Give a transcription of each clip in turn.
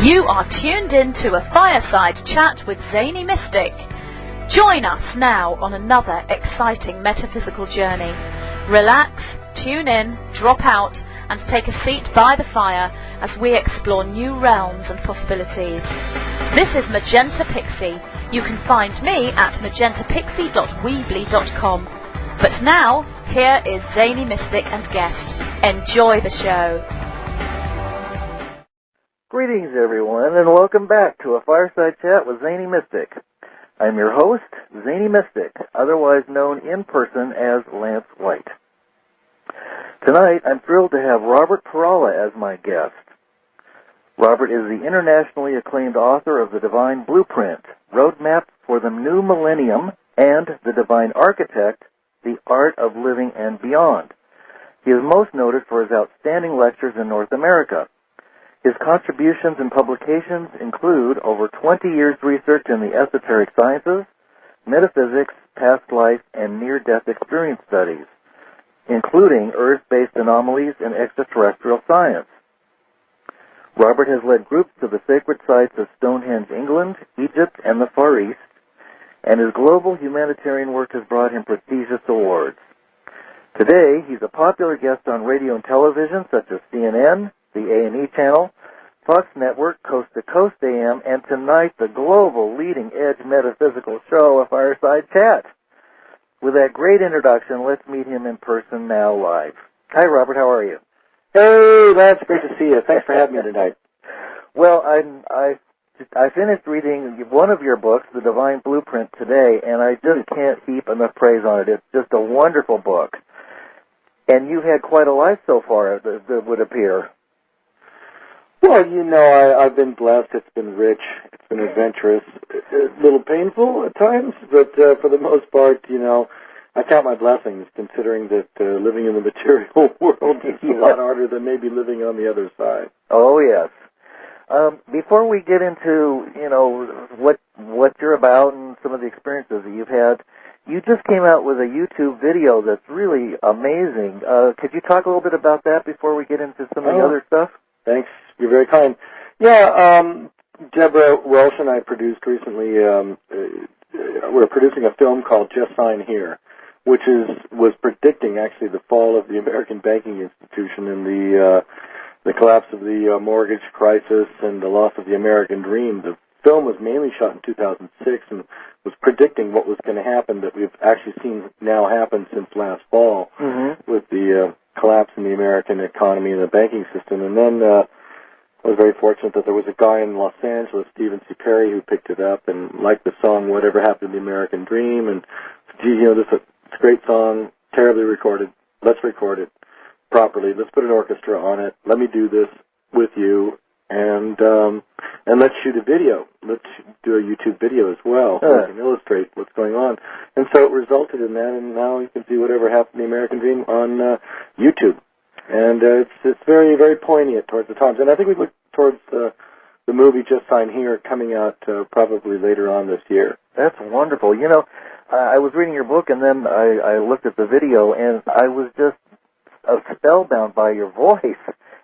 You are tuned in to a Fireside Chat with Zany Mystic. Join us now on another exciting metaphysical journey. Relax, tune in, drop out, and take a seat by the fire as we explore new realms and possibilities. This is Magenta Pixie. You can find me at magentapixie.weebly.com. But now, here is Zany Mystic and guest. Enjoy the show. Greetings, everyone, and welcome back to a Fireside Chat with Zany Mystic. I'm your host, Zany Mystic, otherwise known in person as Lance White. Tonight, I'm thrilled to have Robert Perala as my guest. Robert is the internationally acclaimed author of The Divine Blueprint, Roadmap for the New Millennium, and The Divine Architect, The Art of Living and Beyond. He is most noted for his outstanding lectures in North America. His contributions and publications include over 20 years' research in the esoteric sciences, metaphysics, past life, and near-death experience studies, including Earth-based anomalies and extraterrestrial science. Robert has led groups to the sacred sites of Stonehenge, England, Egypt, and the Far East, and his global humanitarian work has brought him prestigious awards. Today, he's a popular guest on radio and television such as CNN, the A&E channel, Fox Network, Coast to Coast AM, and tonight the global leading-edge metaphysical show, A Fireside Chat. With that great introduction, let's meet him in person now live. Hi, Robert. How are you? Hey, that's great to see you. Thanks for having me tonight. Well, I finished reading one of your books, The Divine Blueprint, today, and I just can't heap enough praise on it. It's just a wonderful book. And you've had quite a life so far, that would appear. Well, you know, I've been blessed. It's been rich. It's been adventurous. A little painful at times, but for the most part, you know, I count my blessings, considering that living in the material world is a lot harder than maybe living on the other side. Oh, yes. Before we get into, you know, what you're about and some of the experiences that you've had, you just came out with a YouTube video that's really amazing. Could you talk a little bit about that before we get into some of the other stuff? Thanks. You're very kind. Yeah, Deborah Welsh and I produced recently, we're producing a film called Just Sign Here, which was predicting actually the fall of the American banking institution and the collapse of the mortgage crisis and the loss of the American dream. The film was mainly shot in 2006 and was predicting what was going to happen that we've actually seen now happen since last fall with the collapse in the American economy and the banking system. And then I was very fortunate that there was a guy in Los Angeles, Stephen C. Perry, who picked it up and liked the song Whatever Happened to the American Dream. And, gee, you know, this is a great song, terribly recorded. Let's record it properly. Let's put an orchestra on it. Let me do this with you. And let's shoot a video. Let's do a YouTube video as well so we can illustrate what's going on. And so it resulted in that, and now you can see Whatever Happened to the American Dream on YouTube. And it's very, very poignant towards the times. And I think we look towards the movie Just Sign Here coming out probably later on this year. That's wonderful. You know, I was reading your book, and then I looked at the video, and I was just spellbound by your voice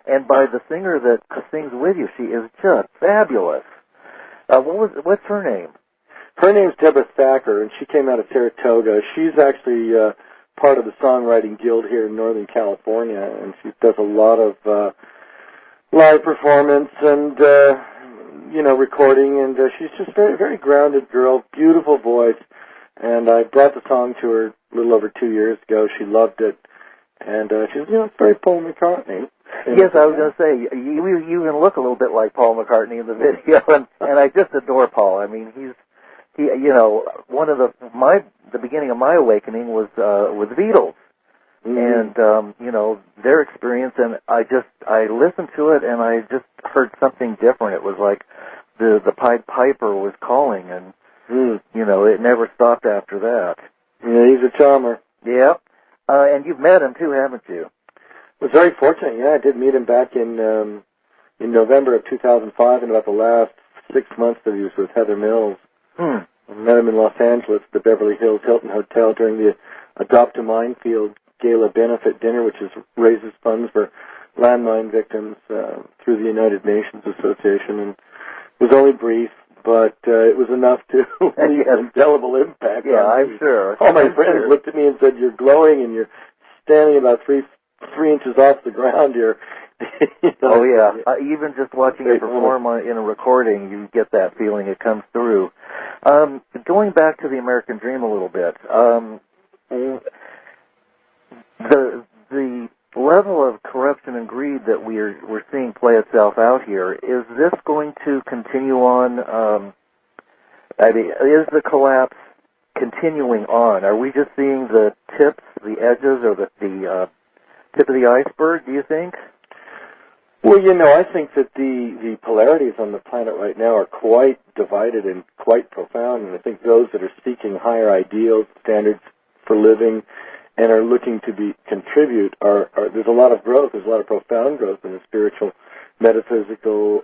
and by the singer that sings with you. She is just fabulous. What's her name? Her name's Deborah Thacker, and she came out of Saratoga. She's actually part of the Songwriting Guild here in Northern California, and she does a lot of live performance and, you know, recording, and she's just a very, very grounded girl, beautiful voice, and I brought the song to her a little over 2 years ago. She loved it, and she's, you know, it's very Paul McCartney. Yes, I was going to say, you even look a little bit like Paul McCartney in the video, and I just adore Paul. I mean, he, you know, one of the beginning of my awakening was with the Beatles, and you know, their experience, and I listened to it, and I just heard something different. It was like the Pied Piper was calling, and you know, it never stopped after that. Yeah, he's a charmer. Yeah, and you've met him too, haven't you? I was very fortunate. Yeah, I did meet him back in November of 2005, and about the last 6 months that he was with Heather Mills. I met him in Los Angeles at the Beverly Hills Hilton Hotel during the Adopt a Minefield Gala Benefit Dinner, which raises funds for landmine victims through the United Nations Association. And was only brief, but it was enough to leave an indelible impact. Yeah, on I'm me. sure. All my friends looked at me and said, "You're glowing, and you're standing about three inches off the ground here." You know? Oh yeah, even just watching it perform in a recording, you get that feeling. It comes through. Going back to the American Dream a little bit, the level of corruption and greed that we're seeing play itself out here, is this going to continue on? I mean, is the collapse continuing on? Are we just seeing the tips, the edges, or the tip of the iceberg, do you think? Well, you know, I think that the polarities on the planet right now are quite divided and quite profound, and I think those that are seeking higher ideals, standards for living, and are looking to contribute are there's a lot of growth, there's a lot of profound growth in the spiritual, metaphysical,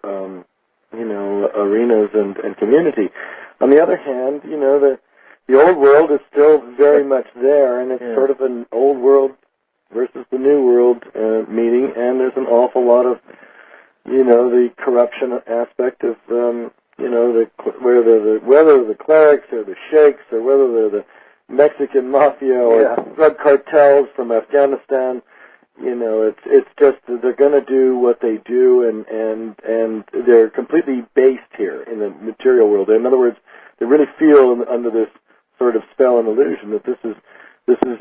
arenas and community. On the other hand, you know, the old world is still very much there, and it's sort of an old world versus the new world meeting, and there's an awful lot of, you know, the corruption aspect of, whether the clerics or the sheikhs or whether they're the Mexican mafia or drug cartels from Afghanistan. You know, it's just they're going to do what they do, and they're completely based here in the material world. In other words, they really feel under this sort of spell and illusion that this is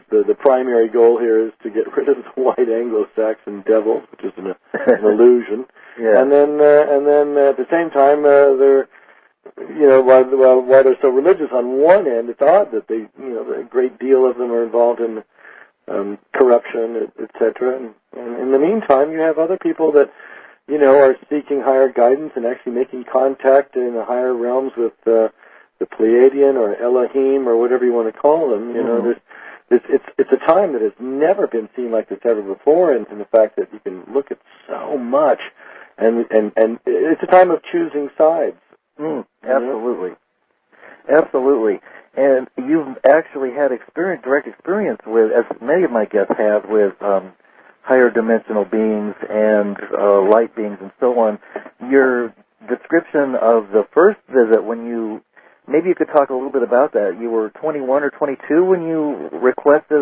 the primary goal here is to get rid of the white Anglo-Saxon devil, which is an illusion. And then at the same time they're, you know, while they're so religious on one end, it's odd that they, you know, a great deal of them are involved in corruption, etc. And in the meantime, you have other people that, you know, are seeking higher guidance and actually making contact in the higher realms with the Pleiadian or Elohim or whatever you want to call them. You know, it's a time that has never been seen like this ever before, and the fact that you can look at so much, and it's a time of choosing sides. Absolutely. Absolutely. And you've actually had direct experience with, as many of my guests have, with higher dimensional beings and light beings and so on. Your description of the first visit, maybe you could talk a little bit about that. You were 21 or 22 when you requested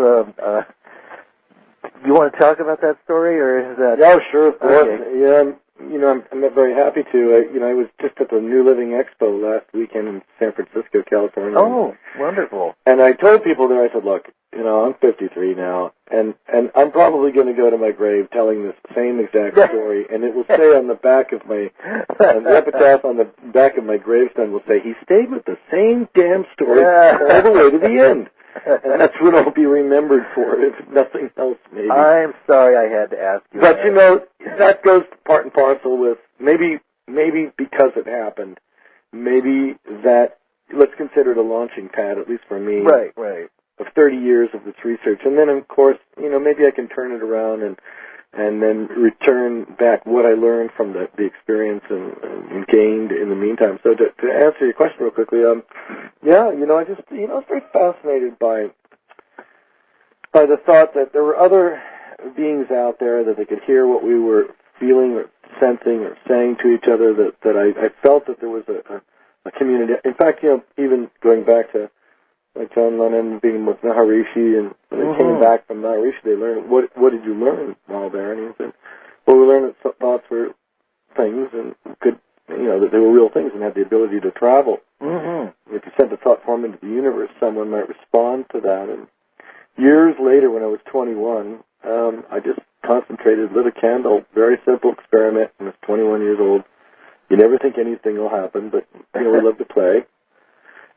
you want to talk about that story, or is that... Yeah, sure, of course. Okay. Yeah, you know, I'm very happy to. I was just at the New Living Expo last weekend in San Francisco, California. Oh, wonderful. And I told people there, I said, look, you know, I'm 53 now, and I'm probably going to go to my grave telling this same exact story, and it will say on the back of the epitaph on the back of my gravestone will say, he stayed with the same damn story all the way to the end. And that's what I'll be remembered for, if nothing else, maybe. I'm sorry I had to ask you But, that. you know, that goes part and parcel with maybe because it happened, maybe that, let's consider it a launching pad, at least for me. Right. Of 30 years of this research. And then, of course, you know, maybe I can turn it around and then return back what I learned from the experience and gained in the meantime. So to answer your question real quickly, you know, I just, you know, I was very fascinated by the thought that there were other beings out there, that they could hear what we were feeling or sensing or saying to each other, that I felt that there was a community. In fact, you know, even going back to like John Lennon being with Maharishi, and when they came back from Maharishi, they learned, what did you learn while there? And he said, well, we learned that thoughts were things and could, you know, that they were real things and had the ability to travel. If you sent a thought form into the universe, someone might respond to that. And years later, when I was 21, I just concentrated, lit a candle, very simple experiment, and I was 21 years old. You never think anything will happen, but, you know, we love to play.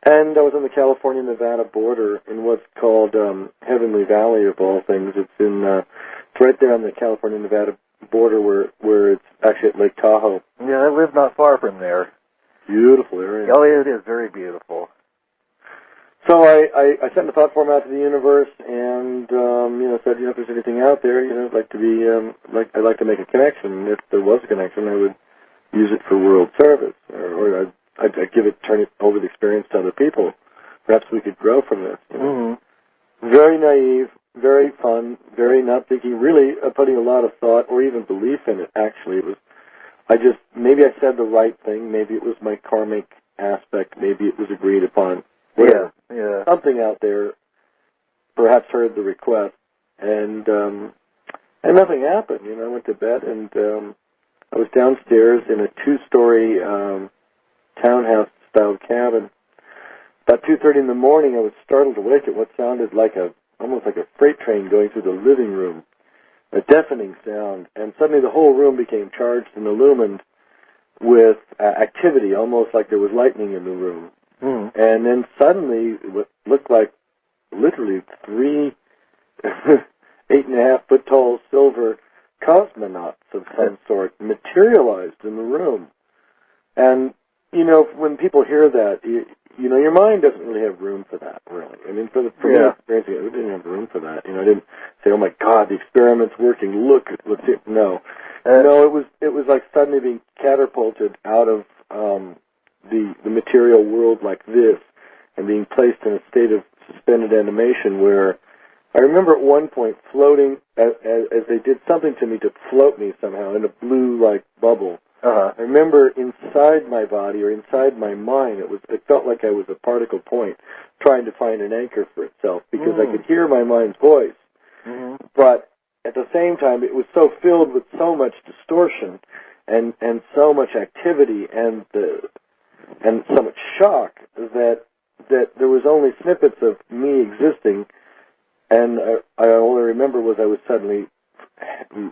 And I was on the California-Nevada border in what's called Heavenly Valley, of all things. It's right there on the California-Nevada border where it's actually at Lake Tahoe. Yeah, I live not far from there. Beautiful area. Oh, it is very beautiful. So I sent the thought form out to the universe, and you know, said, you know, if there's anything out there, you know, I'd like to be I'd like to make a connection. If there was a connection, I would use it for world service, or I'd turn it over the experience to other people. Perhaps we could grow from this. You know? Very naive, very fun, very not thinking, really putting a lot of thought or even belief in it. Actually, it was. I just maybe I said the right thing. Maybe it was my karmic aspect. Maybe it was agreed upon. Whatever. Yeah. Something out there perhaps heard the request, and nothing happened. I went to bed, and I was downstairs in a 2-story townhouse-style cabin. About 2:30 in the morning, I was startled awake at what sounded like almost like a freight train going through the living room, a deafening sound, and suddenly the whole room became charged and illumined with activity, almost like there was lightning in the room. Mm. And then suddenly, what looked like literally 3 8.5-foot tall silver cosmonauts of some sort materialized in the room. And, when people hear that, your mind doesn't really have room for that, really. I mean, for me experiencing it, we didn't have room for that. I didn't say, oh my God, the experiment's working, look at what's it. No. No, it was like suddenly being catapulted out of the material world like this and being placed in a state of suspended animation where I remember at one point floating as they did something to me to float me somehow in a blue-like bubble. Uh-huh. I remember inside my body or inside my mind, it felt like I was a particle point trying to find an anchor for itself because I could hear my mind's voice. Mm-hmm. But at the same time, it was so filled with so much distortion and so much activity and so much shock that there was only snippets of me existing, and I only remember was I was suddenly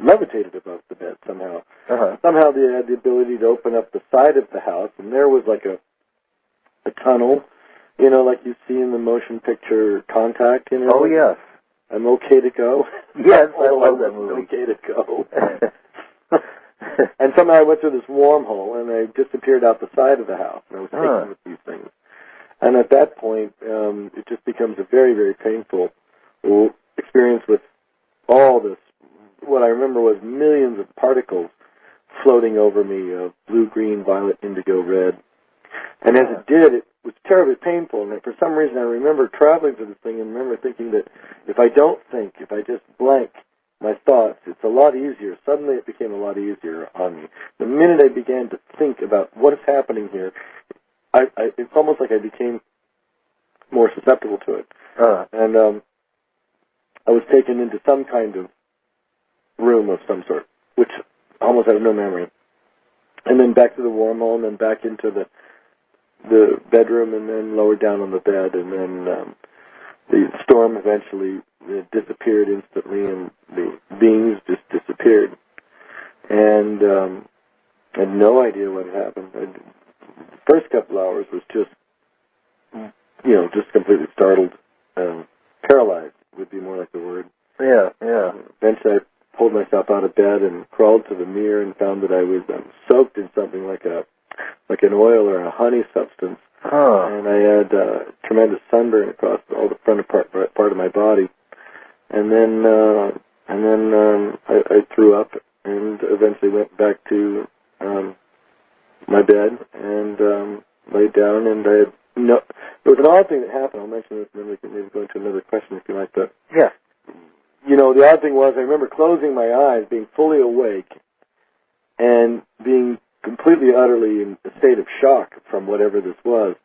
levitated above the bed somehow. Uh-huh. Somehow they had the ability to open up the side of the house, and there was like a tunnel, like you see in the motion picture Contact. Oh, yes. I'm okay to go. Yes, I love that movie. Okay to go. And somehow I went through this wormhole, and I disappeared out the side of the house, and I was taken with these things. And at that point, it just becomes a very, very painful experience with all this. What I remember was millions of particles floating over me of blue, green, violet, indigo, red. And as it did, it was terribly painful. And for some reason, I remember traveling through this thing and remember thinking that if I don't think, if I just blank my thoughts, it's a lot easier. Suddenly it became a lot easier on me. The minute I began to think about what is happening here, it's almost like I became more susceptible to it. And I was taken into some kind of room of some sort, which almost I have no memory. And then back to the wormhole, and then back into the bedroom, and then lower down on the bed, and then the storm eventually disappeared instantly, and the beings just disappeared. And I had no idea what had happened. The first couple hours was just, just completely startled, paralyzed would be more like the word. Yeah, yeah. Eventually I pulled myself out of bed and crawled to the mirror and found that I was soaked in something like an oil or a honey substance. Huh. And I had tremendous sunburn across all the front part of my body. And then I threw up and eventually went back to my bed and laid down, and I had there was an odd thing that happened. I'll mention this, and then we can maybe go into another question if you like. But yeah, the odd thing was I remember closing my eyes, being fully awake, and being completely, utterly in a state of shock from whatever this was.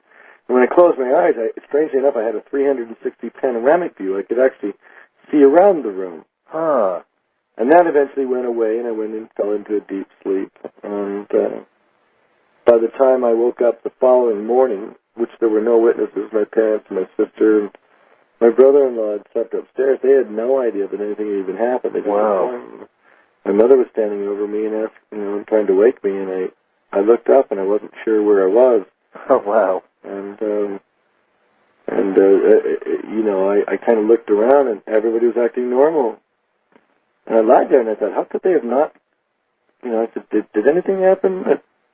And when I closed my eyes, strangely enough, I had a 360 panoramic view. I could actually see around the room. Huh. And that eventually went away, and I went and fell into a deep sleep. And by the time I woke up the following morning, which there were no witnesses, my parents, my sister, and my brother-in-law had slept upstairs. They had no idea that anything had even happened. They didn't know. My mother was standing over me and asked, trying to wake me, and I looked up and I wasn't sure where I was. Oh, wow. And I kind of looked around and everybody was acting normal. And I lied there and I thought, how could they have not, I said, did anything happen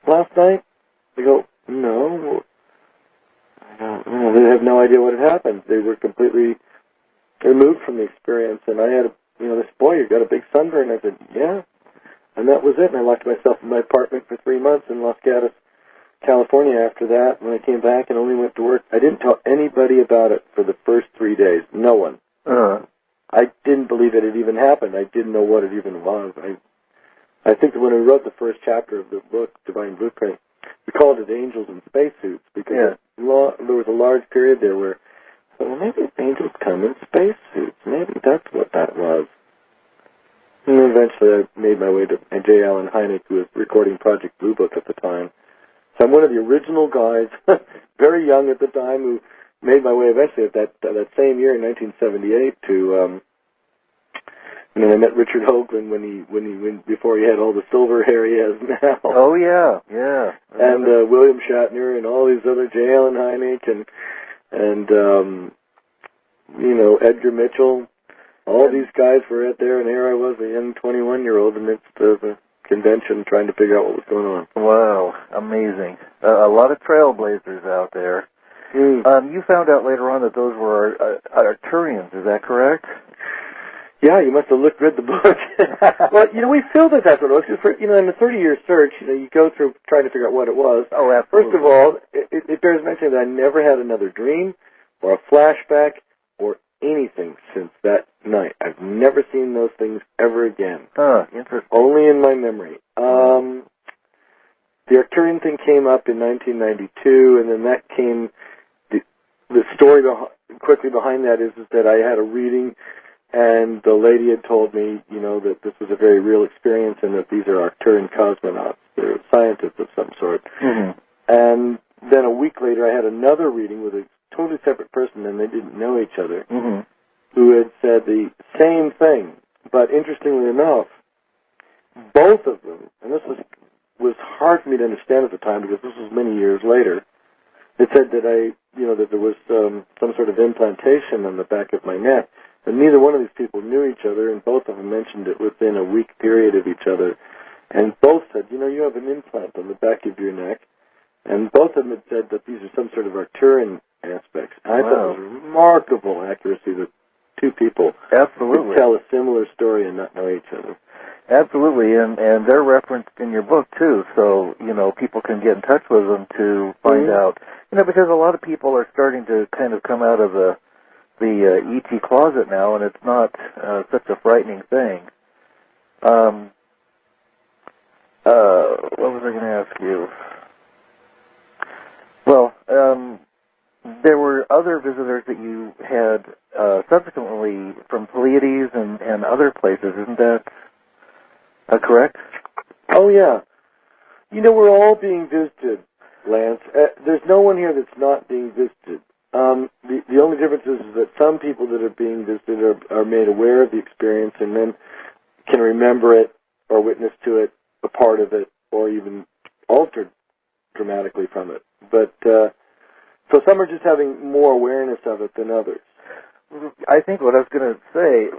last night? They go, no. They have no idea what had happened. They were completely removed from the experience. And I had, this boy, you got a big sunburn. I said, yeah. And that was it. And I locked myself in my apartment for 3 months in Los Gatos, California after that. When I came back and only went to work, I didn't tell anybody about it for the first 3 days. No one. I didn't believe it had even happened. I didn't know what it even was. I think that when we wrote the first chapter of the book, Divine Blueprint, we called it Angels in Spacesuits because there was a large period there where, well, maybe angels come in spacesuits. Maybe that's what that was. And then eventually I made my way to J. Allen Hynek, who was recording Project Blue Book at the time. So I'm one of the original guys, very young at the time, who made my way eventually at that same year in 1978 to, and then I met Richard Hoagland before he had all the silver hair he has now. Oh yeah, yeah. And William Shatner and all these other J. Allen Hynek and Edgar Mitchell. All these guys were out there, and here I was, a young 21-year-old amidst the convention trying to figure out what was going on. Wow, amazing. A lot of trailblazers out there. You found out later on that those were Arcturians, is that correct? Yeah, you must have read the book. Well, we feel that that's what it was. Because in a 30-year search, you go through trying to figure out what it was. Oh, absolutely. First of all, it bears mentioning that I never had another dream or a flashback or anything since that night. I've never seen those things ever again. Interesting. Only in my memory. The Arcturian thing came up in 1992, and then that came. The story quickly behind that is that I had a reading, and the lady had told me, that this was a very real experience, and that these are Arcturian cosmonauts. They're scientists of some sort. Mm-hmm. And then a week later, I had another reading with a totally separate person, and they didn't know each other, mm-hmm. who had said the same thing. But interestingly enough, both of them, and this was hard for me to understand at the time because this was many years later, it said that that there was some sort of implantation on the back of my neck. And neither one of these people knew each other, and both of them mentioned it within a week period of each other. And both said, you have an implant on the back of your neck. And both of them had said that these are some sort of Arcturian aspects. I thought it was remarkable accuracy that two people could tell a similar story and not know each other. Absolutely, and they're referenced in your book, too, so, people can get in touch with them to find out. Because a lot of people are starting to kind of come out of the E.T. closet now, and it's not such a frightening thing. What was I going to ask you? Well, there were other visitors that you had subsequently from Pleiades and other places, isn't that correct? Oh, yeah. We're all being visited, Lance. There's no one here that's not being visited. The only difference is that some people that are being visited are made aware of the experience and then can remember it or witness to it, a part of it, or even altered dramatically from it. But so some are just having more awareness of it than others. I think what I was going to say,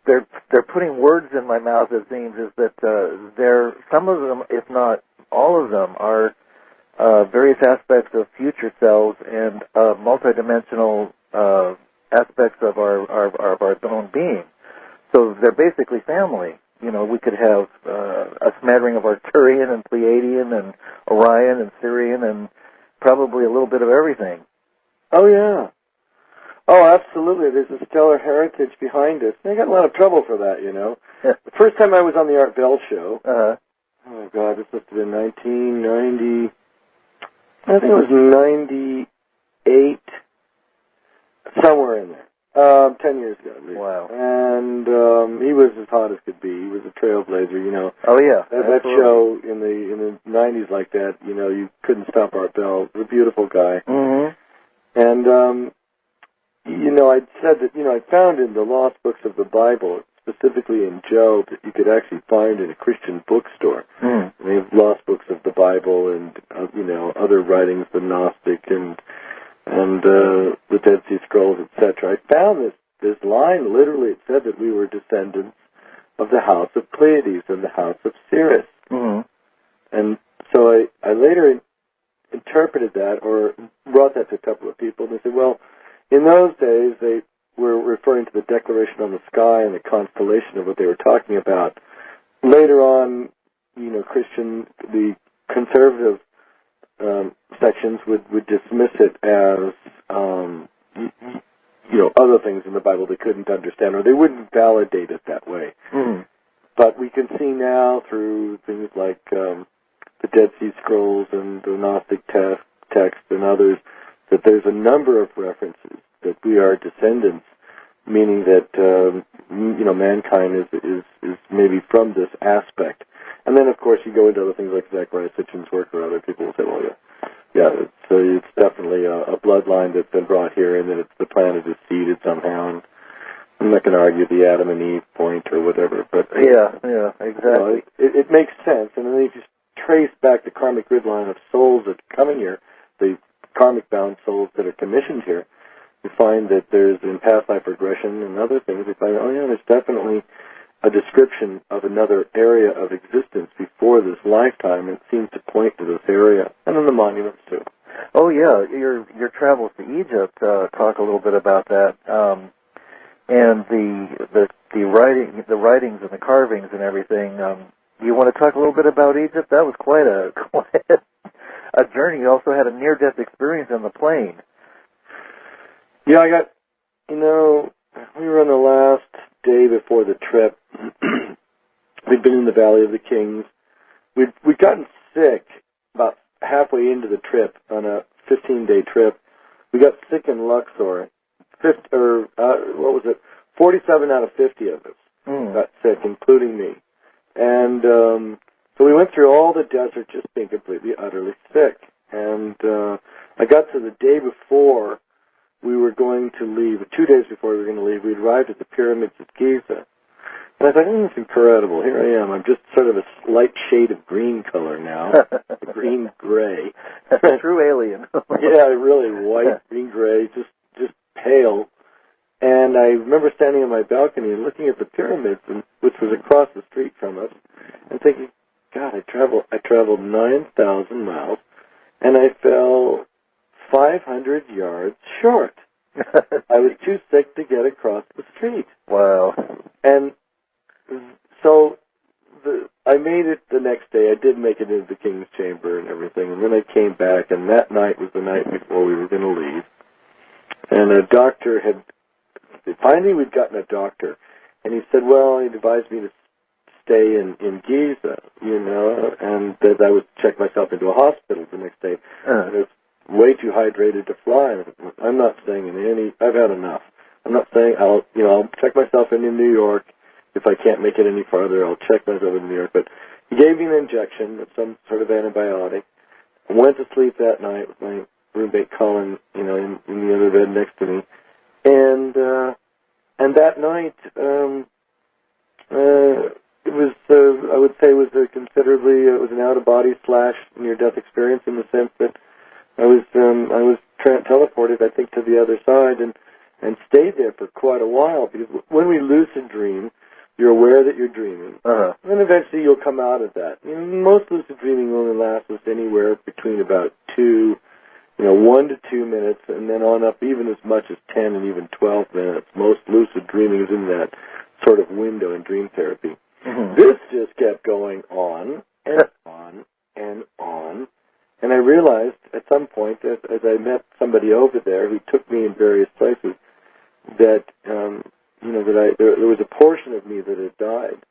they're putting words in my mouth, it seems, is that some of them, if not all of them, are various aspects of future selves and multidimensional aspects of our own being. So they're basically family. We could have a smattering of Arcturian and Pleiadian and Orion and Sirian and probably a little bit of everything. Oh, yeah. Oh, absolutely. There's a stellar heritage behind us. They got a lot of trouble for that, Yeah. The first time I was on the Art Bell show, oh, my God, this must have been 1990, I think it was 98, somewhere in there. 10 years ago, at least. Wow. And he was as hot as could be. He was a trailblazer, Oh, yeah. That show in the 90s like that, you couldn't stop Art Bell. He was a beautiful guy. Mm-hmm. And, I'd said that, I found in the lost books of the Bible, specifically in Job, that you could actually find in a Christian bookstore. Mm. They have lost books of the Bible and, other writings, the Gnostic and the Dead Sea Scrolls, etc. I found this line, literally, it said that we were descendants of the house of Pleiades and the house of Sirius. Mm-hmm. And so I later interpreted that or brought that to a couple of people, and they said, well, in those days, they were referring to the declaration on the sky and the constellation of what they were talking about. Later on, the conservative sections would dismiss it as, other things in the Bible they couldn't understand, or they wouldn't validate it that way. Mm-hmm. But we can see now through things like the Dead Sea Scrolls and the Gnostic text and others that there's a number of references that we are descendants, meaning that mankind is maybe from this aspect. And then, of course, you go into other things like Zachariah Sitchin's work, or other people will say, well, it's definitely a bloodline that's been brought here, and that the planet is seeded somehow. And I'm not going to argue the Adam and Eve point or whatever, but yeah, exactly. It makes sense. And then if you trace back the karmic grid line of souls that are coming here, the karmic-bound souls that are commissioned here, you find that there's in past life regression and other things. You find, there's definitely a description of another area of existence before this lifetime. It seems to point to this area, and then the monuments too. Oh yeah, your travels to Egypt talk a little bit about that, and the writings and the carvings and everything. Do you want to talk a little bit about Egypt? That was quite a journey. You also had a near-death experience on the plane. Yeah, we were on the last day before the trip. We'd been in the Valley of the Kings. We'd gotten sick about halfway into the trip on a 15-day trip. We got sick in Luxor. 47 out of 50 of us got sick, including me. And so we went through all the desert just being completely, utterly sick. And I got to the day before we were going to leave, 2 days before we were going to leave, we arrived at the pyramids of Giza. And I thought, it's incredible. Here I am. I'm just sort of a slight shade of green color now, green-gray. A true alien. Yeah, really white, green-gray, just pale. And I remember standing on my balcony and looking at the pyramids, which was across the street from us, and thinking, God, I traveled 9,000 miles, and I fell 500 yards short. I was too sick to get across the street. Wow. And so I made it the next day. I did make it into the King's Chamber and everything, and then I came back, and that night was the night before we were going to leave. And a doctor finally we'd gotten a doctor, and he said, well, he advised me to stay in Giza, and that I would check myself into a hospital the next day. I was way too hydrated to fly. I'm not staying in any. I've had enough. I'm not saying I'll check myself in New York. If I can't make it any farther, I'll check myself in New York. But he gave me an injection of some sort of antibiotic. I went to sleep that night with my roommate Colin, in the other bed next to me. And that night, it was, I would say, it was an out-of-body / near-death experience in the sense that I was teleported, I think, to the other side and stayed there for quite a while, because when we lucid dream, you're aware that you're dreaming. And then eventually you'll come out of that. Most lucid dreaming only lasts us anywhere between about 1 to 2 minutes, and then on up even as much as 10 and even 12 minutes. Most lucid dreaming is in that sort of window in dream therapy. This just kept going on and on and on. And I realized at some point, as I met somebody over there who took me in various places, that there was a portion of me that had died.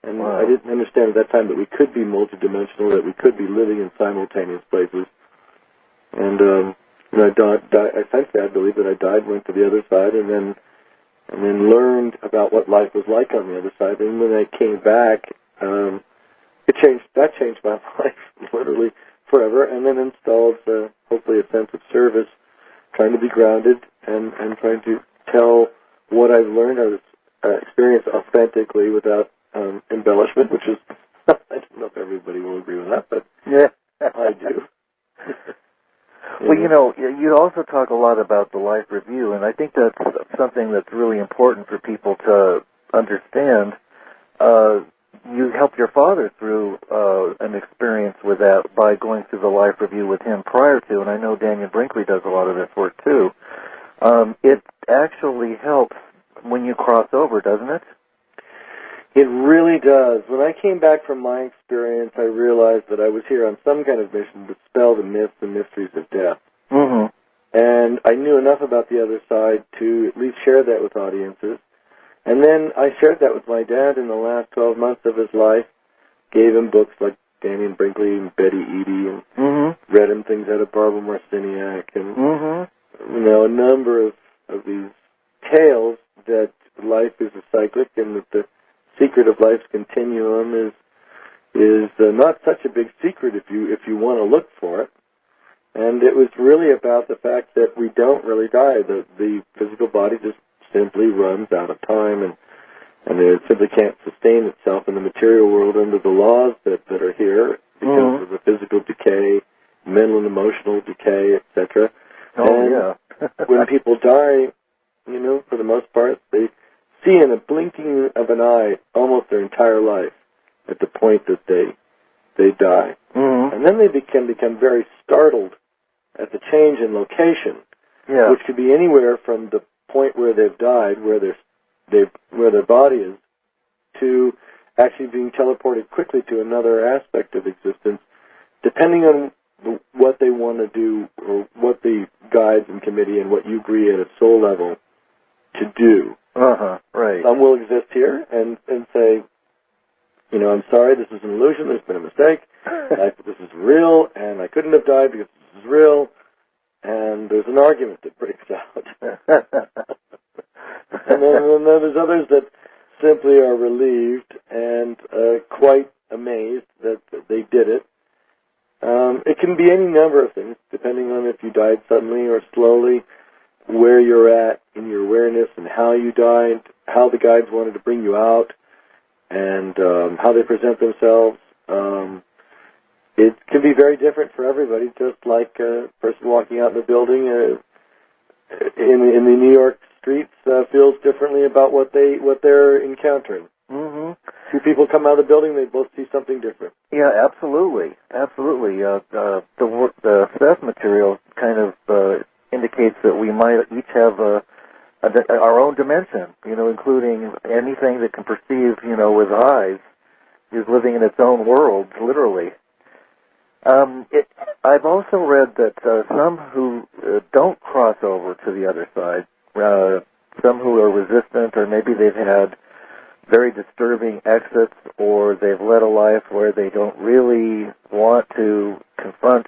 And I didn't understand at that time that we could be multidimensional, that we could be living in simultaneous places. And essentially I believe that I died, went to the other side, and then learned about what life was like on the other side. And when I came back, that changed my life literally forever, and then installed hopefully a sense of service, trying to be grounded and trying to tell what I've learned, how to experience authentically without embellishment, which is, I don't know if everybody will agree with that, but yeah, I do. Well, you also talk a lot about the life review, and I think that's something that's really important for people to understand. You helped your father through an experience with that by going through the life review with him prior to, and I know Daniel Brinkley does a lot of this work too. It actually helps when you cross over, doesn't it? It really does. When I came back from my experience, I realized that I was here on some kind of mission to dispel the myths and mysteries of death. And I knew enough about the other side to at least share that with audiences. And then I shared that with my dad in the last 12 months of his life, gave him books like Damian Brinkley and Betty Eadie, and read him things out of Barbara Marciniak, and a number of these tales that life is a cyclic and that the secret of life's continuum is not such a big secret if you want to look for it. And it was really about the fact that we don't really die. The physical body just simply runs out of time, and it simply can't sustain itself in the material world under the laws that are here because of the physical decay, mental and emotional decay, etc. When people die, for the most part, they see in a blinking of an eye almost their entire life at the point that they die. And then they can become very startled at the change in location, which could be anywhere from the point where they've died, where their body is, to actually being teleported quickly to another aspect of existence, depending on what they want to do or what the guides and committee and what you agree at a soul level to do. Right. Some will exist here and say, I'm sorry, this is an illusion, there's been a mistake, this is real, and I couldn't have died because this is real, and there's an argument that breaks out. And then there's others that simply are relieved and quite amazed that they did it. It can be any number of things, depending on if you died suddenly or slowly, where you're at in your awareness and how you died, how the guides wanted to bring you out, and how they present themselves. It can be very different for everybody, just like a person walking out in the building in the New York streets feels differently about what they're encountering. Two people come out of the building, they both see something different. Yeah, absolutely. The Seth material kind of indicates that we might each have our own dimension, including anything that can perceive, with eyes, is living in its own world, literally. I've also read that some who don't cross over to the other side, some who are resistant, or maybe they've had very disturbing exits, or they've led a life where they don't really want to confront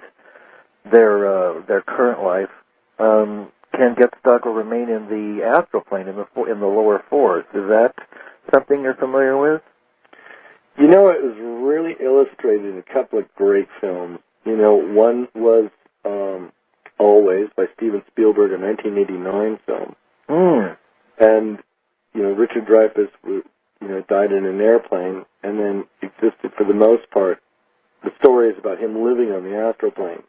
their current life, can get stuck or remain in the astral plane, in the lower force. Is that something you're familiar with? It was really illustrated in a couple of great films. One was Always by Steven Spielberg, a 1989 film. And, Richard Dreyfuss, died in an airplane and then existed for the most part. The story is about him living on the astral plane.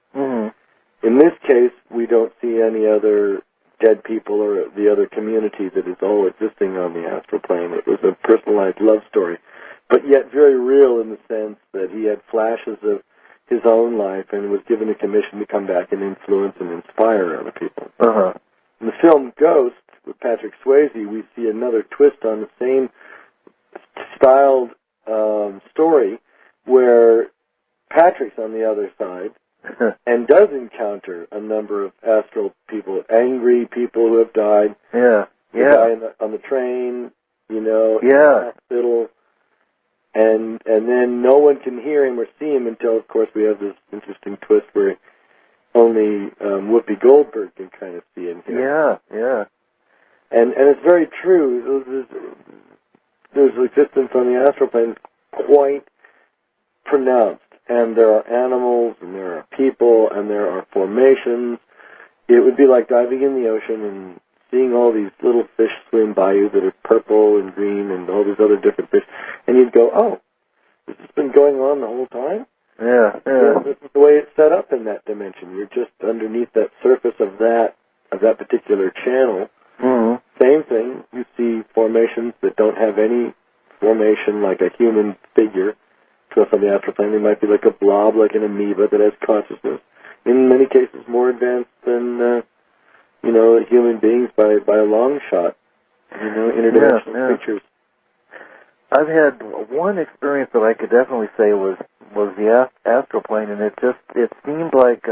In this case, we don't see any other dead people or the other community that is all existing on the astral plane. It was a personalized love story, but yet very real in the sense that he had flashes of his own life and was given a commission to come back and influence and inspire other people. In the film Ghost, with Patrick Swayze, we see another twist on the same styled story where Patrick's on the other side and does encounter a number of astral people, angry people who have died. The guy on the train, in the hospital. And then no one can hear him or see him until, of course, we have this interesting twist where only Whoopi Goldberg can kind of see and hear. And it's very true. There's existence on the astral plane quite pronounced. And there are animals, and there are people, and there are formations. It would be like diving in the ocean and seeing all these little fish swim by you that are purple and green and all these other different fish. And you'd go, oh, this has been going on the whole time? This is the way it's set up in that dimension. You're just underneath that surface of that particular channel. Same thing. You see formations that don't have any formation like a human figure. To us on the astral plane, they might be like a blob, like an amoeba that has consciousness. In many cases, more advanced than human beings by a long shot. Interdimensional creatures. I've had one experience that I could definitely say was the astral plane, and it seemed like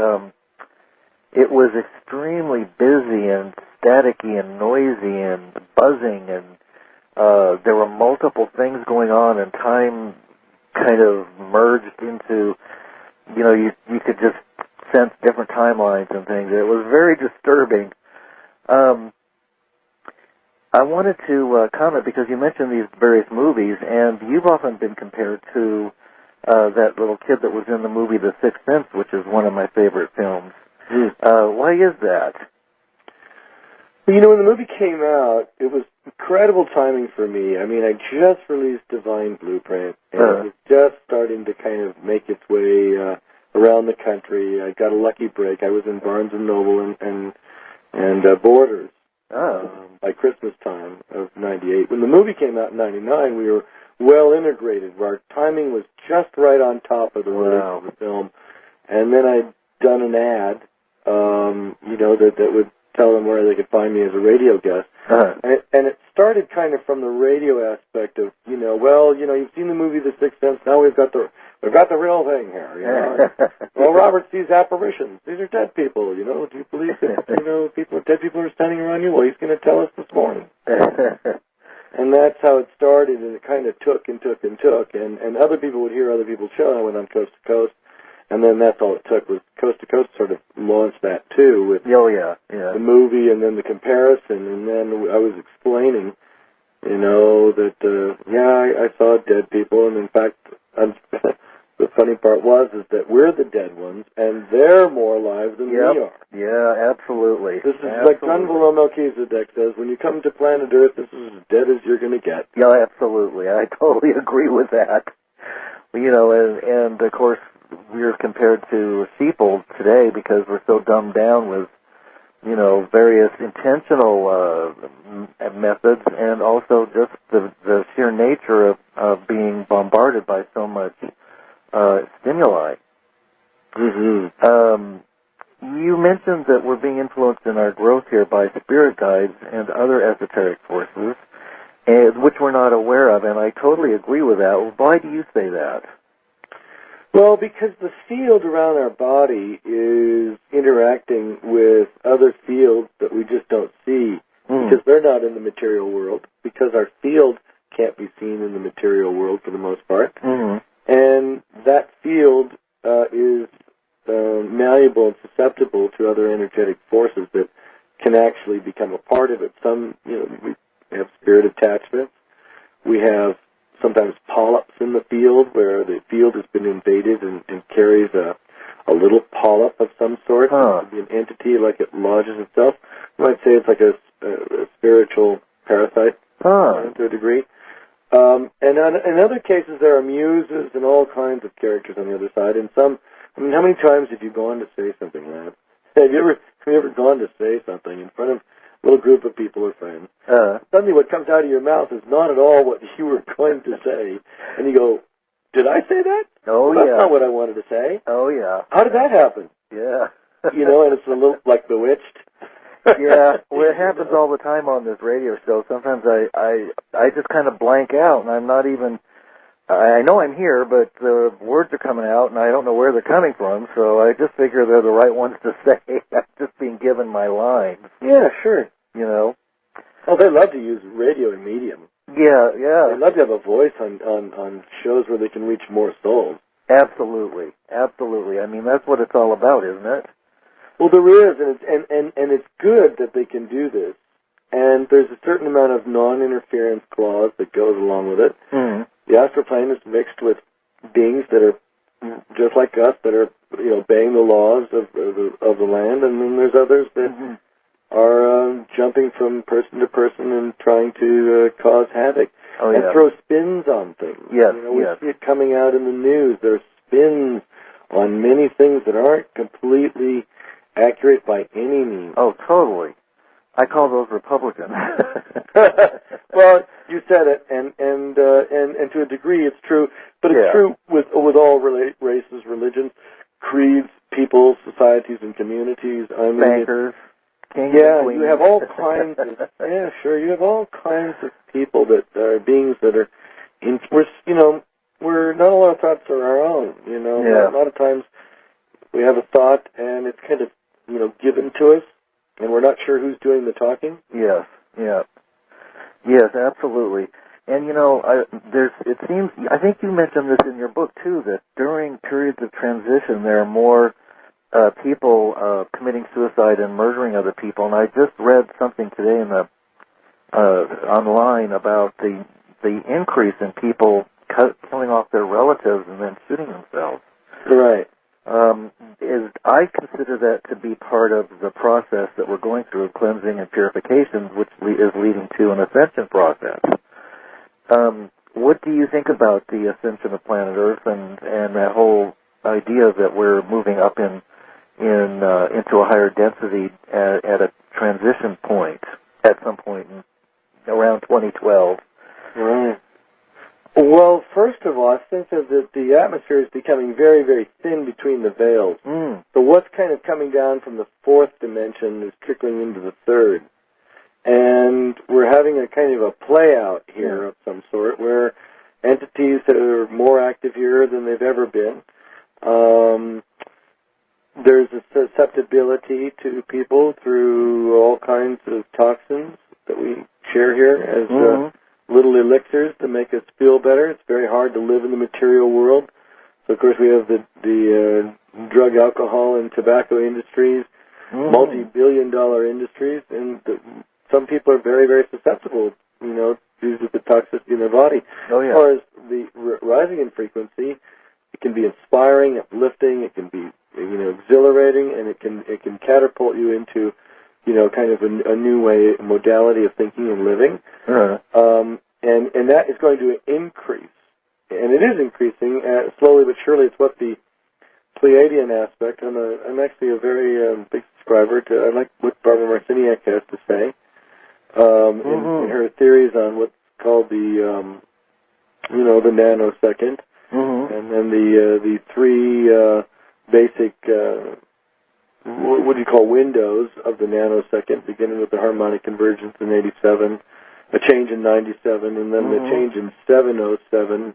it was extremely busy and staticky and noisy and buzzing, and there were multiple things going on, and time kind of merged into, you could just sense different timelines and things. It was very disturbing. I wanted to comment because you mentioned these various movies, and you've often been compared to that little kid that was in the movie The Sixth Sense, which is one of my favorite films. Why is that? Well, when the movie came out, it was incredible timing for me. I mean, I just released Divine Blueprint, and it was just starting to kind of make its way around the country. I got a lucky break. I was in Barnes & Noble and Borders by Christmas time of 98. When the movie came out in 99, we were well integrated. Our timing was just right on top of the release of the film. And then I'd done an ad, that would tell them where they could find me as a radio guest. And it started kind of from the radio aspect of, you've seen the movie The Sixth Sense, now we've got the real thing here, Well, Robert sees apparitions. These are dead people, Do you believe that, dead people are standing around you? Well, he's going to tell us this morning. And that's how it started, and it kind of took and took and took, and other people would hear other people's show, and I went on Coast to Coast, and then that's all it took was Coast to Coast sort of launched that, too, with the movie and then the comparison, and then I was explaining, that, I saw dead people, and in fact, the funny part is that we're the dead ones, and they're more alive than we are. Yeah, absolutely. This is like Gunville Melchizedek says, when you come to planet Earth, this is as dead as you're going to get. Yeah, absolutely. I totally agree with that. And of course, we're compared to sheeple today because we're so dumbed down with, various intentional methods, and also just the sheer nature of being bombarded by so much stimuli. You mentioned that we're being influenced in our growth here by spirit guides and other esoteric forces, which we're not aware of, and I totally agree with that. Why do you say that? Well, because the field around our body is interacting with other fields that we just don't see, because they're not in the material world, because our field can't be seen in the material world for the most part. And that field is malleable and susceptible to other energetic forces that can actually become a part of it. Some, we have spirit attachments. We have sometimes polyps in the field where the field has been invaded and carries a little polyp of some sort. It could be an entity like it lodges itself. You might say it's like a spiritual parasite to a degree. And in other cases, there are muses and all kinds of characters on the other side. And how many times have you gone to say something, Lab? Have you ever gone to say something in front of a little group of people or friends? Suddenly what comes out of your mouth is not at all what you were going to say. And you go, did I say that? That's not what I wanted to say. How did that happen? Yeah. And it's a little like Bewitched. Yeah, well, it happens all the time on this radio show. Sometimes I just kind of blank out, and I'm not even, I know I'm here, but the words are coming out, and I don't know where they're coming from, so I just figure they're the right ones to say. I'm just being given my lines. Yeah, sure. Oh, they love to use radio and medium. Yeah. They love to have a voice on shows where they can reach more souls. Absolutely. I mean, that's what it's all about, isn't it? Well, there is, and it's good that they can do this. And there's a certain amount of non-interference clause that goes along with it. The astral plane is mixed with beings that are just like us, that are obeying the laws of the land, and then there's others that are jumping from person to person and trying to cause havoc and throw spins on things. Yes, we see it coming out in the news. There's spins on many things that aren't completely accurate by any means. Oh, totally. I call those Republicans. Well, you said it, and to a degree it's true, but it's true with all races, religions, creeds, peoples, societies, and communities. I mean, bankers. You have all kinds of you have all kinds of people that are beings that are we're not all our thoughts are our own. A lot of times we have a thought and it's kind of given to us, and we're not sure who's doing the talking. Yes, yeah. Yes, absolutely. And I think you mentioned this in your book too, that during periods of transition there are more people committing suicide and murdering other people. And I just read something today in the online about the increase in people killing off their relatives and then shooting themselves. Right. I consider that to be part of the process that we're going through of cleansing and purification, which is leading to an ascension process. What do you think about the ascension of planet Earth and that whole idea that we're moving up into a higher density at a transition point at some point around 2012? Right. Well, first of all, I think that the atmosphere is becoming very, very thin between the veils. So what's kind of coming down from the fourth dimension is trickling into the third. And we're having a kind of a play-out here of some sort where entities that are more active here than they've ever been. There's a susceptibility to people through all kinds of toxins that we share here as little elixirs to make us feel better. It's very hard to live in the material world. So, of course, we have the drug, alcohol, and tobacco industries, multi-billion-dollar industries, and some people are very, very susceptible, due to the toxicity in their body. Oh, yeah. As far as the rising in frequency, it can be inspiring, uplifting, it can be, exhilarating, and it can catapult you into kind of a new modality of thinking and living. And that is going to increase. And it is increasing slowly but surely. It's what the Pleiadian aspect, I'm actually a very big subscriber to, I like what Barbara Marciniak has to say in her theories on what's called the nanosecond, and then the three basic what do you call windows of the nanosecond, beginning with the harmonic convergence in 87, a change in 97, and then the change in 2007,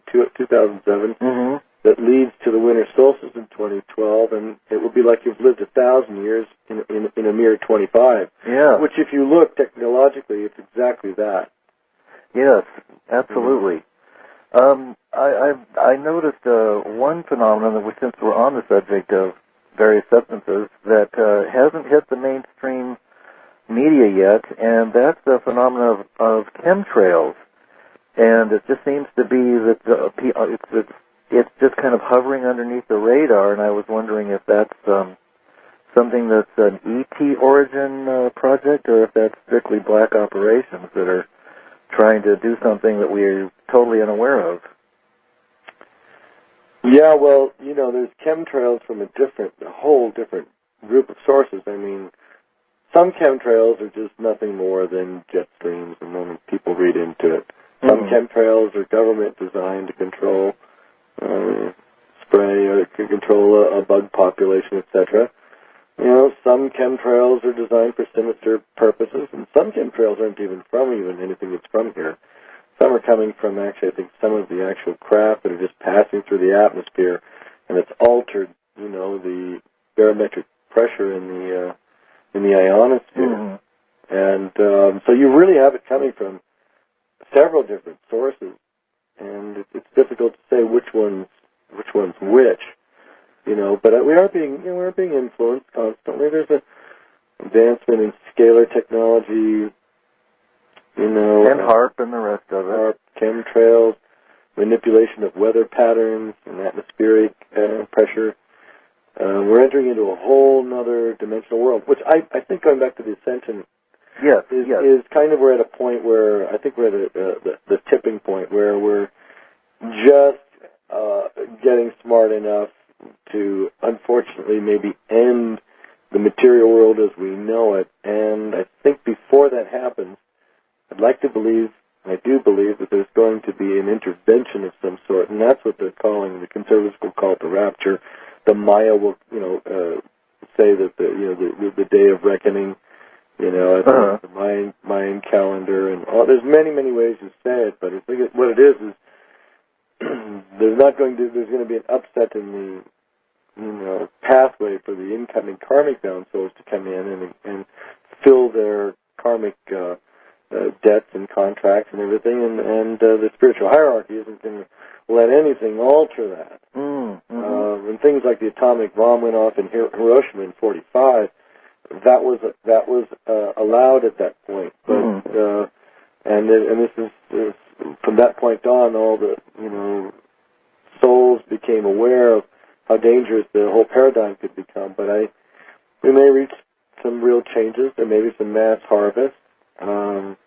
that leads to the winter solstice in 2012, and it will be like you've lived 1,000 years in a mere 25. Yeah. Which, if you look technologically, it's exactly that. Yes, absolutely. I noticed one phenomenon that, since we're on the subject of various substances, that hasn't hit the mainstream media yet, and that's the phenomenon of chemtrails. And it just seems to be that it's just kind of hovering underneath the radar, and I was wondering if that's something that's an ET origin project, or if that's strictly black operations that are trying to do something that we're totally unaware of. Yeah, well, there's chemtrails from a whole different group of sources. I mean, some chemtrails are just nothing more than jet streams, and then people read into it. Some chemtrails are government designed to control spray or to control a bug population, etc. Some chemtrails are designed for sinister purposes, and some chemtrails aren't even from anything that's from here. Some are coming from, actually, I think, some of the actual craft that are just passing through the atmosphere, and it's altered, the barometric pressure in the ionosphere. And so you really have it coming from several different sources, and it's difficult to say which one's which. But we are being influenced constantly. There's an advancement in scalar technology, and HARP and the rest of it. HARP, chemtrails, manipulation of weather patterns and atmospheric pressure. We're entering into a whole other dimensional world, which I think, going back to the ascension, is kind of, we're at a point where I think we're at the tipping point where we're just getting smart enough to, unfortunately, maybe end the material world as we know it. And I think before that happens, I'd like to believe, and I do believe, that there's going to be an intervention of some sort, and that's what they're calling, the conservatives will call it the rapture. The Maya will, say that the day of reckoning, the Mayan calendar, and all. There's many, many ways to say it, but I think what it is there's going to be an upset in the pathway for the incoming karmic bound souls to come in and fill their karmic debts and contracts and everything, and the spiritual hierarchy isn't going to let anything alter that. When things like the atomic bomb went off in Hiroshima in '45, that was allowed at that point. But and this is from that point on, all the souls became aware of how dangerous the whole paradigm could become. But we may reach some real changes. There may be some mass harvest. And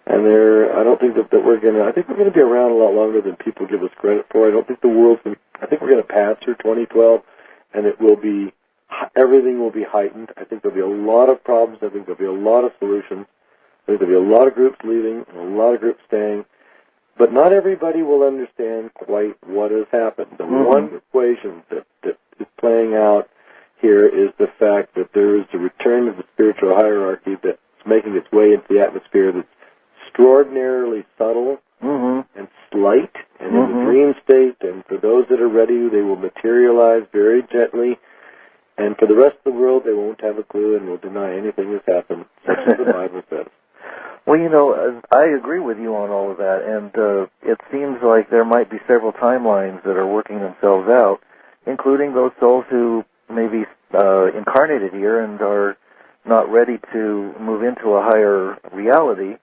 I don't think that we're going to, I think we're going to be around a lot longer than people give us credit for. I don't think I think we're going to pass through 2012, and everything will be heightened. I think there'll be a lot of problems. I think there'll be a lot of solutions. I think there'll be a lot of groups leaving and a lot of groups staying. But not everybody will understand quite what has happened. The one equation that is playing out here is the fact that there is a return of the spiritual hierarchy that's making its way into the atmosphere that's extraordinarily subtle and slight and in the dream state, and for those that are ready, they will materialize very gently, and for the rest of the world, they won't have a clue and will deny anything has happened, such as the Bible says. Well, I agree with you on all of that, and it seems like there might be several timelines that are working themselves out, including those souls who may be incarnated here and are not ready to move into a higher reality.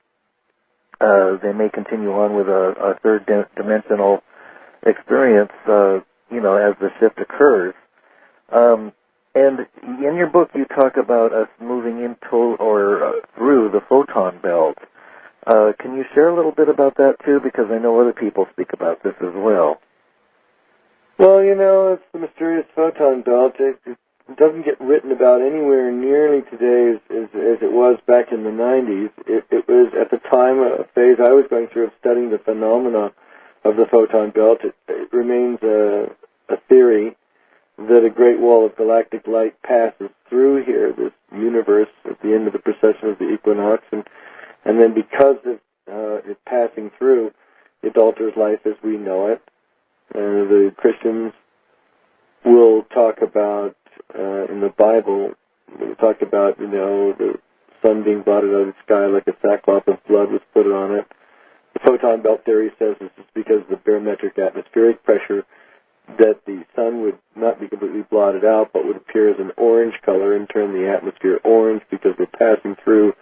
They may continue on with a third-dimensional experience, as the shift occurs. And in your book, you talk about us moving into or through the photon belt. Can you share a little bit about that, too? Because I know other people speak about this as well. Well, it's the mysterious photon belt. It doesn't get written about anywhere nearly today as it was back in the 90s. It was, at the time, a phase I was going through of studying the phenomena of the photon belt. It remains a theory that a great wall of galactic light passes through here, this universe, at the end of the precession of the equinox, and then because of it passing through, it alters life as we know it. The Christians will talk about, in the Bible, we talk about, the sun being blotted out of the sky like a sackcloth of blood was put on it. The photon belt theory says this is because of the barometric atmospheric pressure that the sun would not be completely blotted out, but would appear as an orange color and turn the atmosphere orange because we're passing through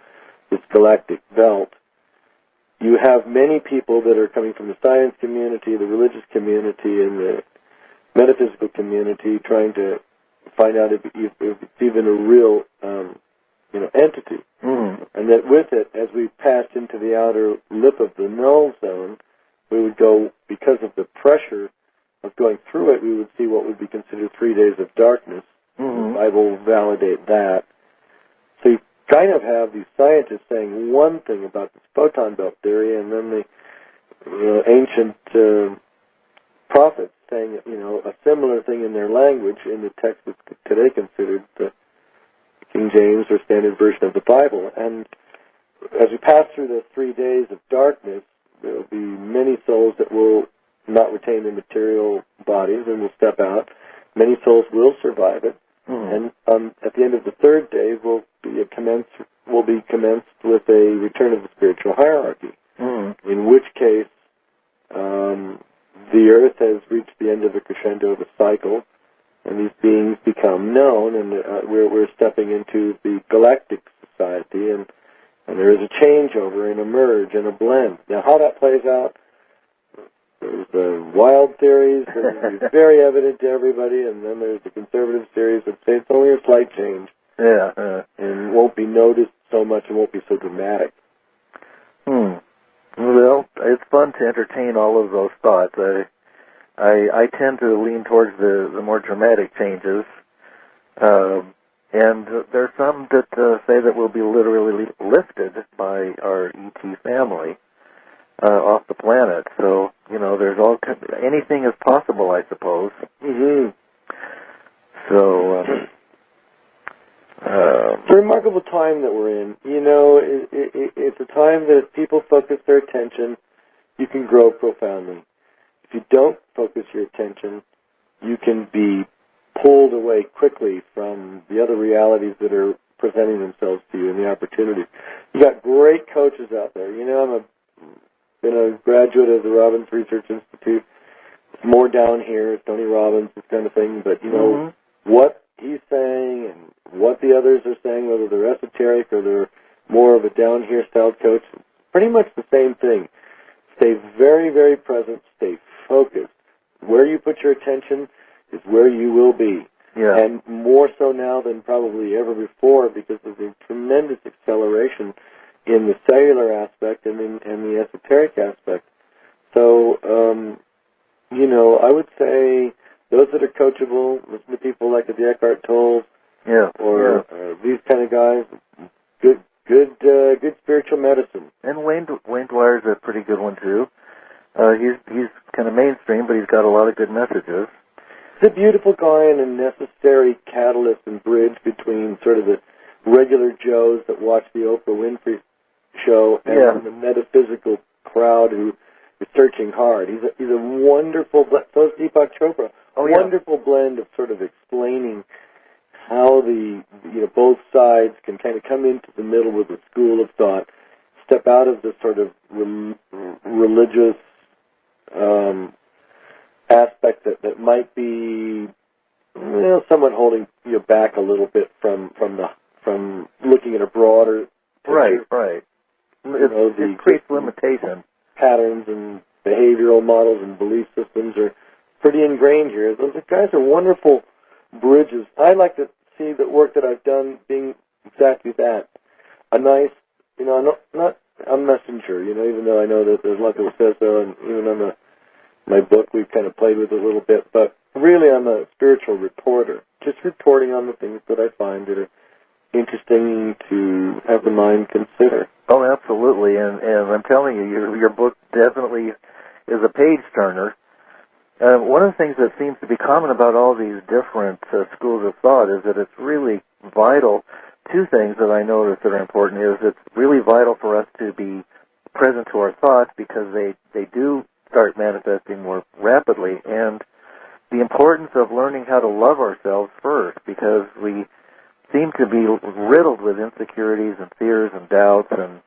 this galactic belt. You have many people that are coming from the science community, the religious community, and the metaphysical community trying to find out if it's even a real, entity. And that with it, as we passed into the outer lip of the null zone, we would go, because of the pressure of going through it, we would see what would be considered 3 days of darkness. The Bible will validate that. So you kind of have these scientists saying one thing about this photon belt theory, and then the ancient prophets saying, a similar thing in their language in the text that's today considered the King James or Standard Version of the Bible. And as we pass through the 3 days of darkness, there will be many souls that will not retain their material bodies and will step out. Many souls will survive it. And at the end of the third day will be commenced with a return of the spiritual hierarchy. In which case, the Earth has reached the end of the crescendo of a cycle, and these beings become known, and we're stepping into the galactic society, and there is a changeover and a merge and a blend. Now, how that plays out, there's the wild theories that are very evident to everybody, and then there's the conservative theories that say it's only a slight change. And won't be noticed so much and won't be so dramatic. Well, it's fun to entertain all of those thoughts. I tend to lean towards the more dramatic changes. And there's some that say that we'll be literally lifted by our ET family off the planet. So, there's anything is possible, I suppose. So, it's a remarkable time that we're in. It's a time that if people focus their attention, you can grow profoundly. If you don't focus your attention, you can be pulled away quickly from the other realities that are presenting themselves to you and the opportunities. You got great coaches out there. You know, been a graduate of the Robbins Research Institute. It's more down here, it's Tony Robbins, this kind of thing. But, you know, what he's saying and what the others are saying, whether they're esoteric or they're more of a down-here style coach, pretty much the same thing. Stay very, very present. Stay focused. Where you put your attention is where you will be. Yeah. And more so now than probably ever before because of the tremendous acceleration in the cellular aspect and the esoteric aspect. So, you know, I would say those that are coachable, listen to people like the Eckhart Tolles, or these kind of guys. Good spiritual medicine. And Wayne Dwyer's a pretty good one too. He's kind of mainstream, but he's got a lot of good messages. He's a beautiful guy and a necessary catalyst and bridge between sort of the regular Joes that watch the Oprah Winfrey show and the metaphysical crowd who is searching hard. He's a wonderful, so is Deepak Chopra. Wonderful blend of sort of explaining how both sides can kind of come into the middle with a school of thought, step out of the sort of religious aspect that might be somewhat holding you back a little bit from looking at a broader picture. Right. It creates limitation. Patterns and behavioral models and belief systems are pretty ingrained here. Those guys are wonderful bridges. I like to see the work that I've done being exactly that. A nice, not a messenger, even though I know that there's a lot of people who say so, and even on my book we've kind of played with it a little bit, but really I'm a spiritual reporter, just reporting on the things that I find that are interesting to have the mind consider. Oh, absolutely, and I'm telling you, your book definitely is a page-turner. One of the things that seems to be common about all these different schools of thought is that it's really vital. Two things that I notice that are important is it's really vital for us to be present to our thoughts because they do start manifesting more rapidly, and the importance of learning how to love ourselves first because we seem to be riddled with insecurities and fears and doubts and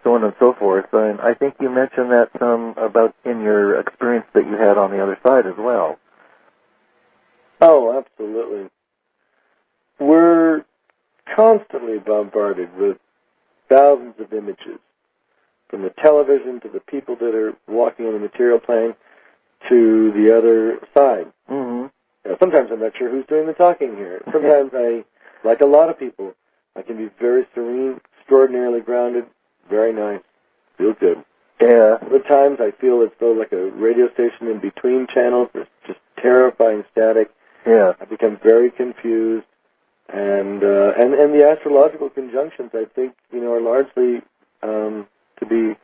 so on and so forth. And I think you mentioned that some about in your experience that you had on the other side as well. Oh, absolutely. We're constantly bombarded with thousands of images, from the television to the people that are walking on the material plane to the other side. Sometimes I'm not sure who's doing the talking here. Sometimes like a lot of people, I can be very serene, extraordinarily grounded, very nice, feel good. Yeah. Other times I feel as though like a radio station in between channels, there's just terrifying static. Yeah. I become very confused. And the astrological conjunctions, I think, are largely to be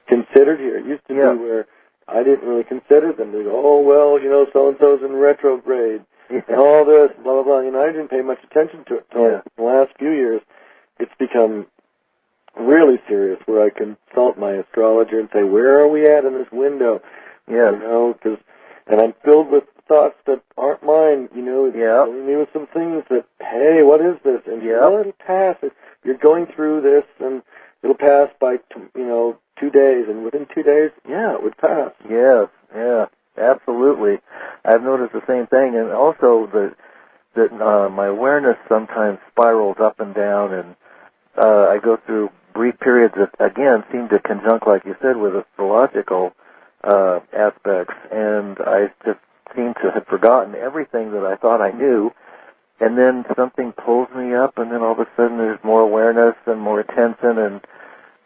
considered here. It used to be where I didn't really consider them. They go, oh, well, so-and-so's in retrograde, and all this, blah, blah, blah. I didn't pay much attention to it until the last few years. It's become really serious where I consult my astrologer and say, where are we at in this window? Yeah. And I'm filled with thoughts that aren't mine, it's filling me with some things that, hey, what is this? And well, it'll pass. You're going through this, and it'll pass by, 2 days. And within 2 days, it would pass. Yes, yeah, absolutely. I've noticed the same thing. And also that my awareness sometimes spirals up and down, and I go through brief periods that, again, seem to conjunct, like you said, with astrological aspects. And I just seem to have forgotten everything that I thought I knew, and then something pulls me up, and then all of a sudden there's more awareness and more attention, and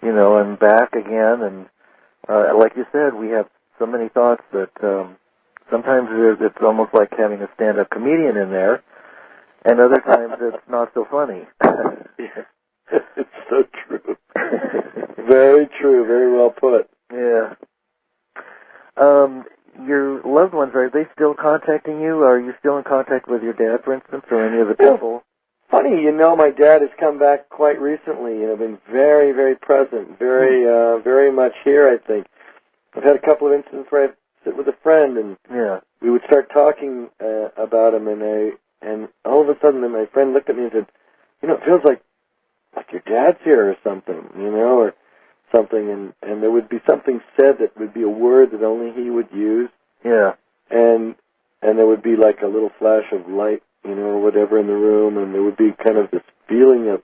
I'm back again. And like you said, we have so many thoughts that sometimes it's almost like having a stand-up comedian in there, and other times it's not so funny. It's so true. Very true. Very well put. Yeah. Your loved ones, are they still contacting you? Are you still in contact with your dad, for instance, or any of the people? Funny, my dad has come back quite recently, been very, very present, very much here, I think. I've had a couple of instances where I sit with a friend, and we would start talking about him, and all of a sudden my friend looked at me and said, it feels like your dad's here or something, or something, and there would be something said that would be a word that only he would use. Yeah. And there would be like a little flash of light, or whatever in the room, and there would be kind of this feeling of,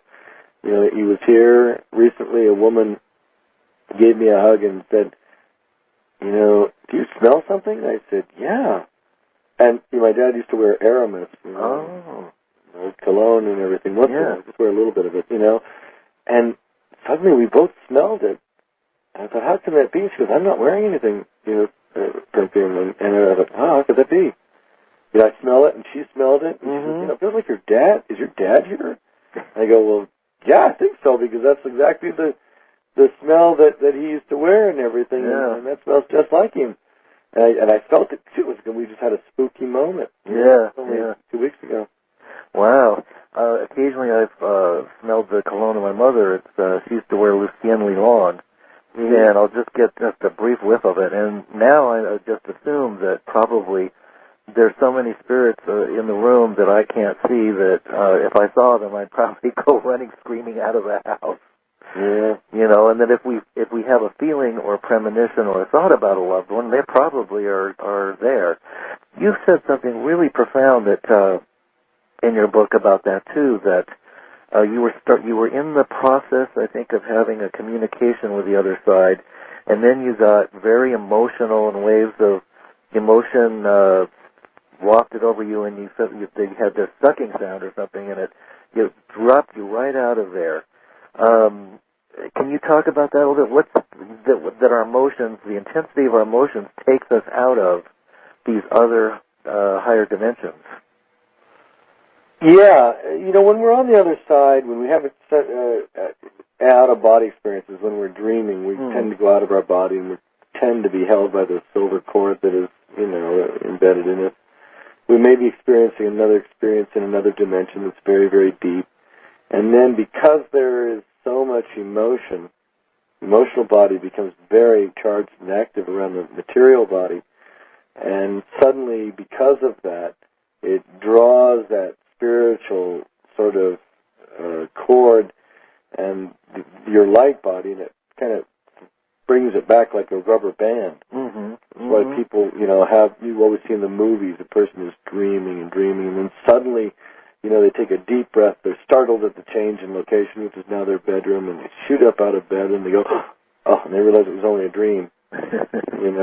he was here. Recently, a woman gave me a hug and said, do you smell something? I said, yeah. And my dad used to wear Aramis, cologne and everything. Once in a while, just wear a little bit of it, And suddenly we both smelled it. And I thought, how can that be? She goes, I'm not wearing anything, perfume. And I thought, how could that be? I smell it, and she smelled it. And she says, it feels like your dad. Is your dad here? And I go, well, yeah, I think so, because that's exactly the smell that he used to wear and everything, and that smells just like him. And I felt it too. We just had a spooky moment. Only 2 weeks ago. Wow. Occasionally I've smelled the cologne of my mother. She used to wear Lucien Lilong, and I'll just get just a brief whiff of it. And now I just assume that probably there's so many spirits in the room that I can't see that if I saw them, I'd probably go running, screaming out of the house. Yeah. And that if we have a feeling or a premonition or a thought about a loved one, they probably are there. You said something really profound that in your book about that too, that you were in the process, I think, of having a communication with the other side, and then you got very emotional, and waves of emotion wafted over you, and you said they had this sucking sound or something, and it dropped you right out of there. Can you talk about that a little bit? What's that our emotions, the intensity of our emotions, takes us out of these other higher dimensions? Yeah, when we're on the other side, when we have out-of-body experiences, when we're dreaming, we tend to go out of our body, and we tend to be held by the silver cord that is, embedded in it. We may be experiencing another experience in another dimension that's very, very deep. And then because there is so much emotion, the emotional body becomes very charged and active around the material body. And suddenly, because of that, it draws that spiritual sort of cord and your light body, and it kind of brings it back like a rubber band. That's why people, you always see in the movies, the person is dreaming, and then suddenly, they take a deep breath, they're startled at the change in location, which is now their bedroom, and they shoot up out of bed, and they go, oh, and they realize it was only a dream, And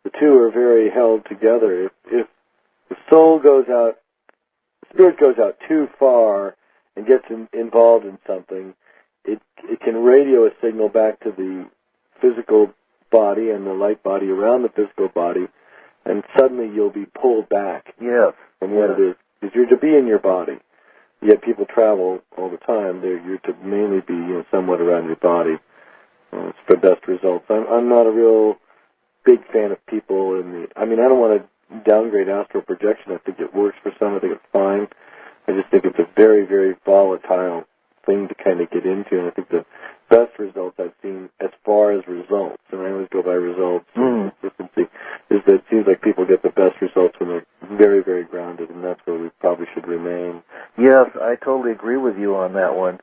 the two are very held together. If the soul goes out, the spirit goes out too far and gets involved in something, it can radio a signal back to the physical body and the light body around the physical body, and suddenly you'll be pulled back from what it is. Because you're to be in your body. Yet people travel all the time. You're to mainly be somewhat around your body. It's for best results. I'm not a real big fan of people I don't want to downgrade astral projection. I think it works for some. I think it's fine. I just think it's a very, very volatile thing to kind of get into, and I think the best results I've seen as far as results, and I always go by results, consistency, is that it seems like people get the best results when they're very, very grounded, and that's where we probably should remain. Yes, I totally agree with you on that one.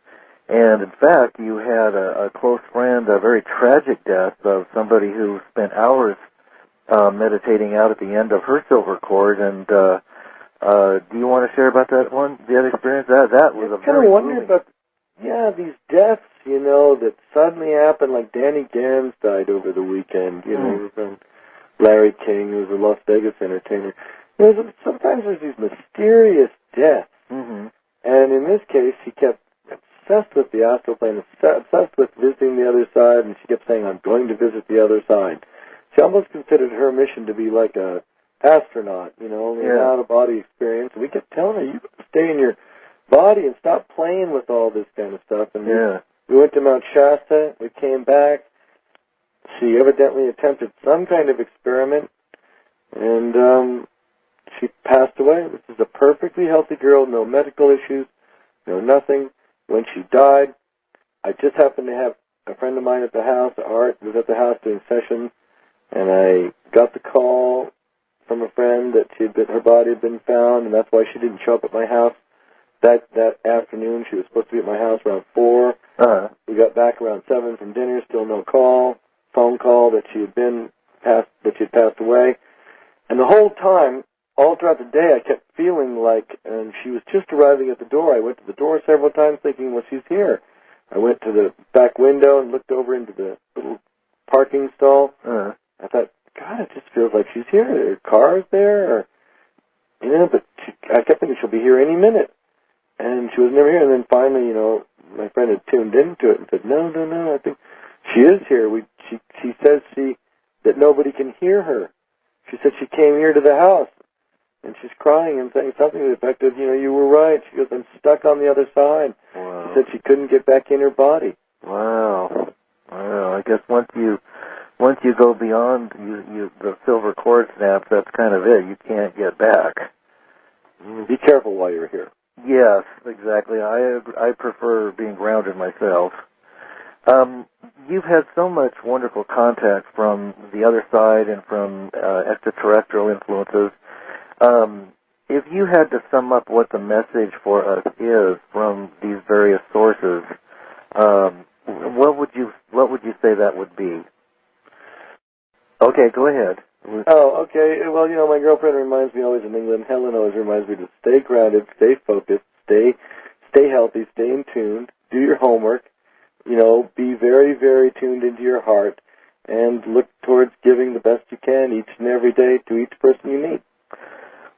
And in fact, you had a close friend, a very tragic death of somebody who spent hours meditating out at the end of her silver cord, and do you want to share about that one, the other experience? That was a very wonder about these deaths, that suddenly happen, like Danny Gans died over the weekend, from Larry King, who was a Las Vegas entertainer. Sometimes there's these mysterious deaths, and in this case, he kept obsessed with the astral plane, obsessed with visiting the other side, and she kept saying, I'm going to visit the other side. She almost considered her mission to be like a astronaut, only an out-of-body experience, and we kept telling her, you got to stay in your body and stop playing with all this kind of stuff. And we went to Mount Shasta, we came back, she evidently attempted some kind of experiment, and she passed away. This is a perfectly healthy girl, no medical issues, no nothing. When she died, I just happened to have a friend of mine at the house, Art, was at the house doing sessions, and I got the call from a friend that her body had been found, and that's why she didn't show up at my house that afternoon. She was supposed to be at my house around 4. Uh-huh. We got back around 7 from dinner. Still no phone call that she had passed away. And the whole time, all throughout the day, I kept feeling like, and she was just arriving at the door. I went to the door several times thinking, well, she's here. I went to the back window and looked over into the little parking stall. Uh-huh. I thought, God, it just feels like she's here. Her car's there, but I kept thinking she'll be here any minute. And she was never here. And then finally, my friend had tuned into it and said, no, I think she is here. She says that nobody can hear her. She said she came here to the house, and she's crying and saying something to the effect of, you were right. She goes, I'm stuck on the other side. Wow. She said she couldn't get back in her body. Wow. I guess once you go beyond the silver cord snaps, that's kind of it. You can't get back. Be careful while you're here. Yes, exactly. I prefer being grounded myself. You've had so much wonderful contact from the other side and from extraterrestrial influences. If you had to sum up what the message for us is from these various sources, what would you say that would be? Okay, go ahead. Oh, okay. Well, my girlfriend reminds me always in England. Helen always reminds me to stay grounded, stay focused, stay healthy, stay in tune, do your homework. Be very, very tuned into your heart, and look towards giving the best you can each and every day to each person you meet.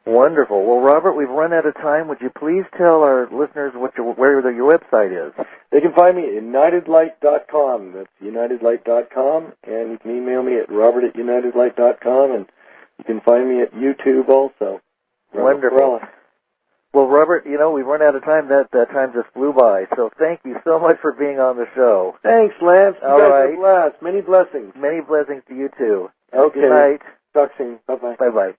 Wonderful. Well, Robert, we've run out of time. Would you please tell our listeners where your website is? They can find me at UnitedLight.com. That's UnitedLight.com, and you can email me at Robert@UnitedLight.com, and you can find me at YouTube also. Wonderful. Perala. Well, Robert, we've run out of time. That time just flew by. So thank you so much for being on the show. Thanks, Lance. All right. Blessed. Many blessings. Many blessings to you, too. Okay. Good night. Talk soon. Bye-bye. Bye-bye.